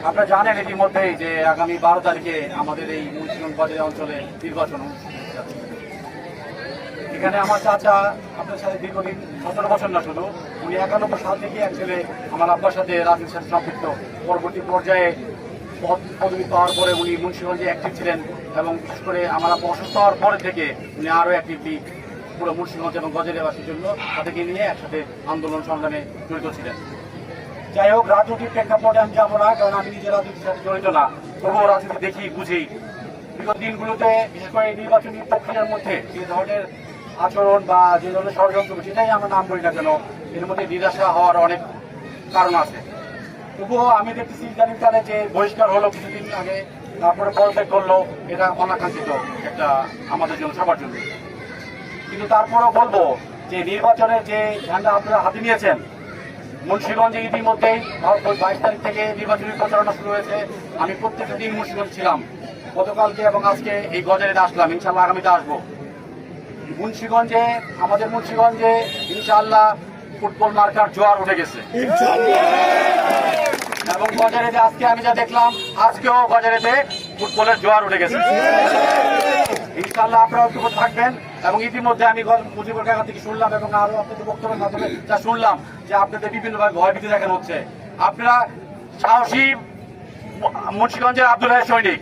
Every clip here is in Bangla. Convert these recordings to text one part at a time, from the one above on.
আপনারা জানেন ইতিমধ্যেই যে আগামী 12 তারিখে আমাদের এই মুন্সিগঞ্জ বাজার অঞ্চলে নির্বাচন অনুষ্ঠিত হচ্ছে। এখানে আমার চাচা আপনার সাথে দীর্ঘদিন 17 বছর না শুধু উনি 91 সাল থেকে অ্যাকচুয়ালি আমার আব্বার সাথে রাজনীতির সাথে সম্পৃক্ত। পরবর্তী পর্যায়ে পদবি পাওয়ার পরে উনি মুন্সিগঞ্জে অ্যাক্টিভ ছিলেন এবং বিশেষ করে আমার আব্বা অসুস্থ হওয়ার পরে থেকে উনি আরও অ্যাক্টিভলি পুরো মুন্সিগঞ্জ এবং গজারিয়াবাসীর জন্য তাদেরকে নিয়ে একসাথে আন্দোলন সংগ্রামে জড়িত ছিলেন। যাই হোক, রাজনৈতিক প্রেক্ষাপটে আমি যাবো না, কারণ আমি নিজের রাজনীতির সাথে জড়িত না, তবুও রাজনীতি দেখি বুঝি। বিগত দিনগুলোতে বিশেষ করে নির্বাচনী প্রক্রিয়ার মধ্যে যে ধরনের আচরণ বা যে ধরনের ষড়যন্ত্র, যেটাই আমরা নাম করি না কেন, এর মধ্যে নিরাশা হওয়ার অনেক কারণ আছে। তবুও আমি দেখতেছি ইদানিংকালে যে বহিষ্কার হলো কিছুদিন আগে, তারপরে পদত্যাগ করলো, এটা অনাকাঙ্ক্ষিত একটা আমাদের জন্য, সবার জন্য। কিন্তু তারপরেও বলবো যে নির্বাচনের যে ঝান্ডা আপনারা হাতে নিয়েছেন, মুন্সিগঞ্জে ইতিমধ্যেই 22 তারিখ থেকে নির্বাচনী প্রচারণা শুরু হয়েছে। আমি প্রত্যেকটা দিন মুন্সিগঞ্জ ছিলাম, গতকালকে এবং আজকে এই গজারিতে আসলাম, ইনশাল্লাহ আগামীতে আসবো। মুন্সিগঞ্জে, আমাদের মুন্সিগঞ্জে ইনশাল্লাহ ফুটবল মার্কার জোয়ার উঠে গেছে এবং গজারিতে আজকে আমি যা দেখলাম, আজকেও গজারিতে ফুটবলের জোয়ার উঠে গেছে। ইনশাল্লাহ আপনারা ঐক্য থাকবেন। এবং ইতিমধ্যে আমি মুজিবুর কাকা থেকে শুনলাম এবং আরো আপনাদের বক্তব্যের মাধ্যমে যা শুনলাম যে আপনাদের বিভিন্নভাবে ভয়ভীতি দেখানো হচ্ছে। আপনারা সাহসী মুন্সিগঞ্জের আব্দুল হাই সৈনিক,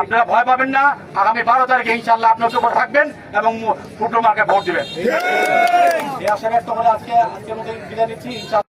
আপনারা ভয় পাবেন না। আগামী 12 তারিখে ইনশাল্লাহ আপনার উপর থাকবেন এবং ফুটবল মার্কে ভোট দিবেন। এই আশা ব্যক্ত করে আজকের মধ্যে বিদায় নিচ্ছি। ইনশাল্লাহ।